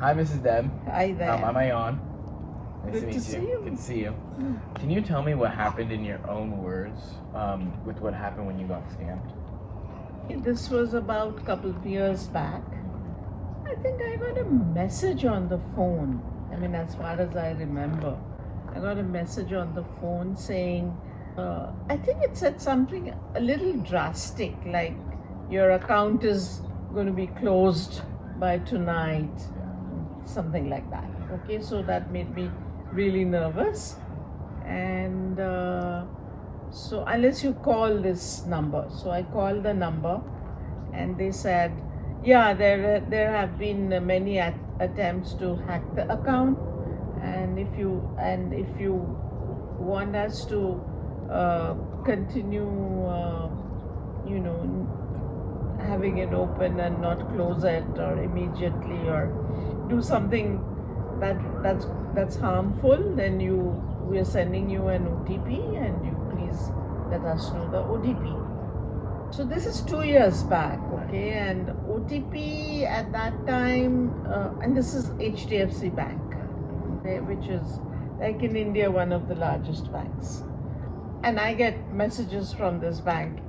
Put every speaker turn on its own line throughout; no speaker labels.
Hi, Mrs. Deb.
Hi there.
I'm Ayan. Nice
Good
to
to
meet
see
you.
you.
Good to see you. Can you tell me what happened in your own words with what happened when you got scammed?
This was about a couple of years back. I think I got a message on the phone. I mean, as far as I remember, I got a message on the phone saying, I think it said something a little drastic, like your account is going to be closed by tonight, something like that. Okay, so that made me really nervous. And so unless you call this number, so I called the number, and they said, yeah, there have been many attempts to hack the account, and if you want us to continue, having it open and not close it or immediately or do something that's harmful, then we are sending you an OTP, and you please let us know the OTP. So this is 2 years back, okay, and OTP at that time, and this is HDFC Bank, okay, which is like in India one of the largest banks, and I get messages from this bank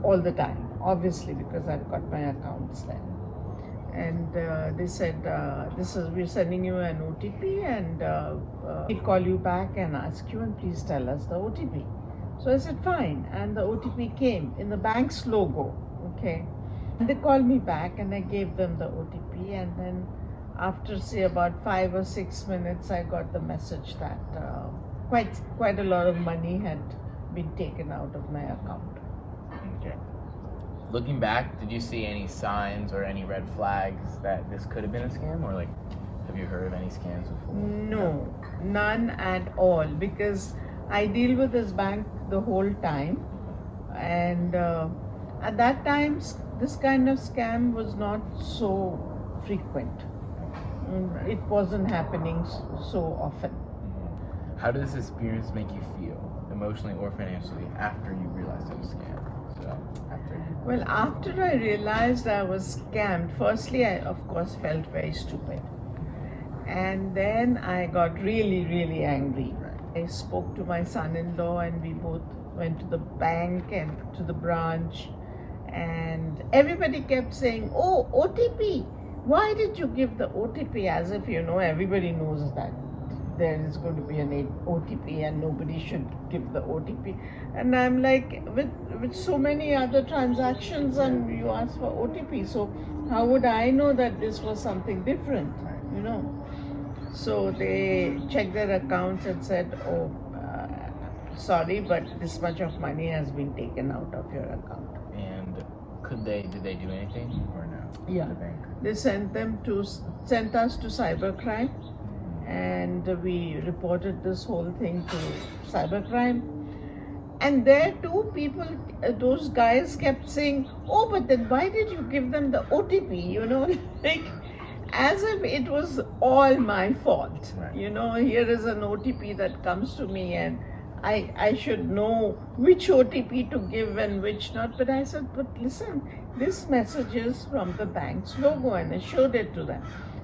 all the time, obviously because I've got my accounts there. And they said, we're sending you an OTP, and we'll call you back and ask you, and please tell us the OTP. So I said, fine. And the OTP came in the bank's logo, okay. And they called me back, and I gave them the OTP. And then after, say, about 5 or 6 minutes, I got the message that quite a lot of money had been taken out of my account.
Okay. Looking back, did you see any signs or any red flags that this could have been a scam, or have you heard of any scams before?
No, none at all, because I deal with this bank the whole time, and at that time this kind of scam was not so frequent. It wasn't happening so often.
How did this experience make you feel, emotionally or financially, after you realized it was a scam?
Well, after I realized I was scammed, firstly I of course felt very stupid, and then I got really, really angry. I spoke to my son-in-law, and we both went to the bank and to the branch, and everybody kept saying, oh, OTP, why did you give the OTP? As if, everybody knows that there is going to be an OTP and nobody should give the OTP. And I'm like, with so many other transactions, and you ask for OTP, so how would I know that this was something different, So they checked their accounts and said, oh, sorry, but this much of money has been taken out of your account.
And did they do anything or no?
Yeah,
The bank?
they sent us to cybercrime, and we reported this whole thing to cybercrime. And there too, those guys kept saying, oh, but then why did you give them the OTP, like as if it was all my fault.
Right.
Here is an OTP that comes to me, and I should know which OTP to give and which not. But I said, but listen, this message is from the bank's logo, and I showed it to them.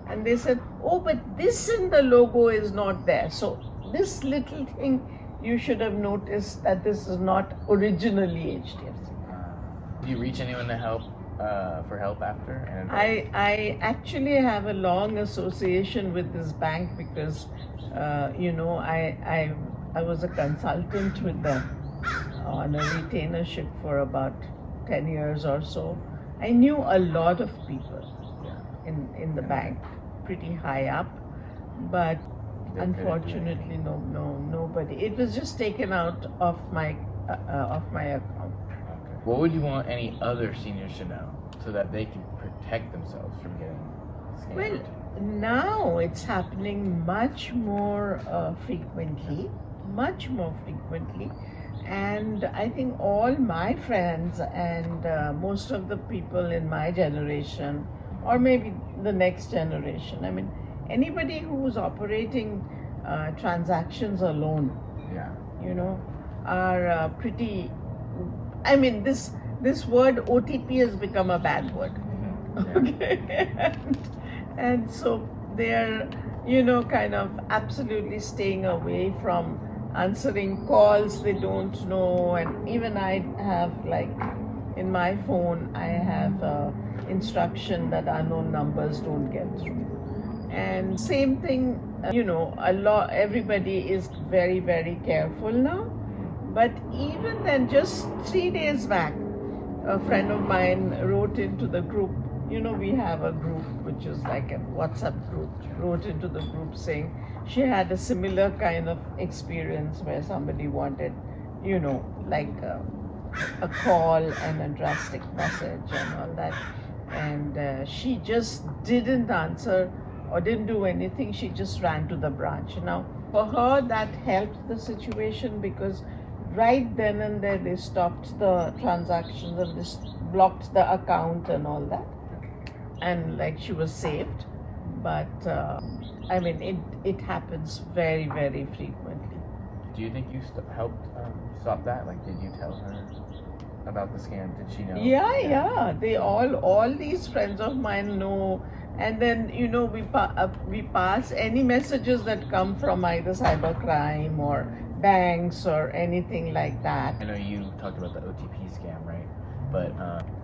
And they said, oh, but this in the logo is not there. So this little thing, you should have noticed that this is not originally HDFC.
Did you reach anyone to help? For help after? And
I actually have a long association with this bank because, I was a consultant with them on a retainership for about 10 years or so. I knew a lot of people in the bank, pretty high up, but unfortunately, nobody. It was just taken out of my account.
What would you want any other seniors to know so that they can protect themselves from getting scammed?
Well, now it's happening much more frequently, and I think all my friends and most of the people in my generation, or maybe the next generation, I mean, anybody who's operating transactions alone, are pretty. I mean, this word OTP has become a bad word. Okay, and so they're, kind of absolutely staying away from answering calls they don't know. And even I have, like, in my phone, I have instruction that unknown numbers don't get through. And same thing, everybody is very, very careful now. But even then, just 3 days back, a friend of mine wrote into the group. We have a group which is like a WhatsApp group, wrote into the group saying she had a similar kind of experience where somebody wanted, like a call and a drastic message and all that. And she just didn't answer or didn't do anything. She just ran to the branch. Now, for her, that helped the situation because right then and there they stopped the transactions and they blocked the account and all that. And like she was saved. But I mean, it happens very, very frequently.
Do you think you helped stop that? Like, did you tell her about the scam? Did she know?
Yeah. They all these friends of mine know. And then, we pass any messages that come from either cybercrime or banks or anything like that.
I know you talked about the OTP scam, right? But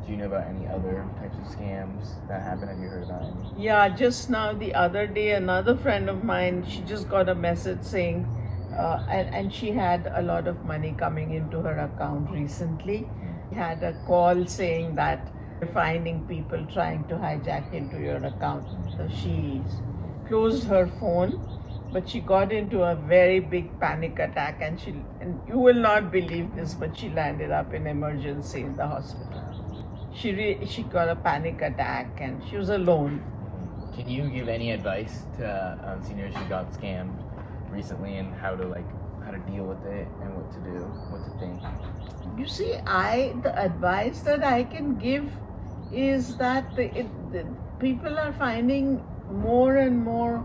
do you know about any other types of scams that happen? Have you heard about any?
Yeah, just now the other day, another friend of mine, she just got a message saying, and she had a lot of money coming into her account recently. She had a call saying that you're finding people trying to hijack into your account. So she closed her phone, but she got into a very big panic attack, and you will not believe this, but she landed up in emergency in the hospital. She got a panic attack, and she was alone.
Can you give any advice to seniors who got scammed recently and how to deal with it and what to do, what to think?
You see, the advice that I can give is that the people are finding more and more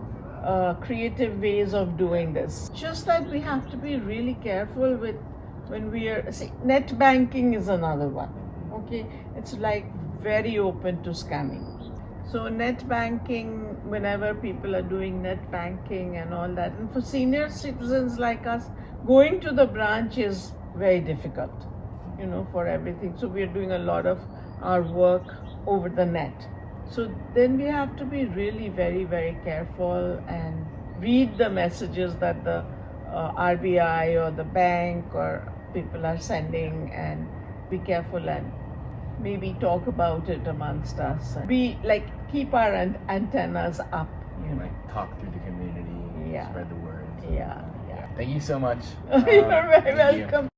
creative ways of doing this. Just that we have to be really careful with when we are. See, net banking is another one. Okay, it's like very open to scamming. So net banking, whenever people are doing net banking and all that, and for senior citizens like us, going to the branch is very difficult, for everything. So we are doing a lot of our work over the net. So then we have to be really very, very careful and read the messages that the RBI or the bank or people are sending, and be careful and maybe talk about it amongst us. Keep our antennas up,
Like talk through the community,
Yeah.
spread the word.
Yeah.
Thank you so much.
You're very
Thank you.
welcome.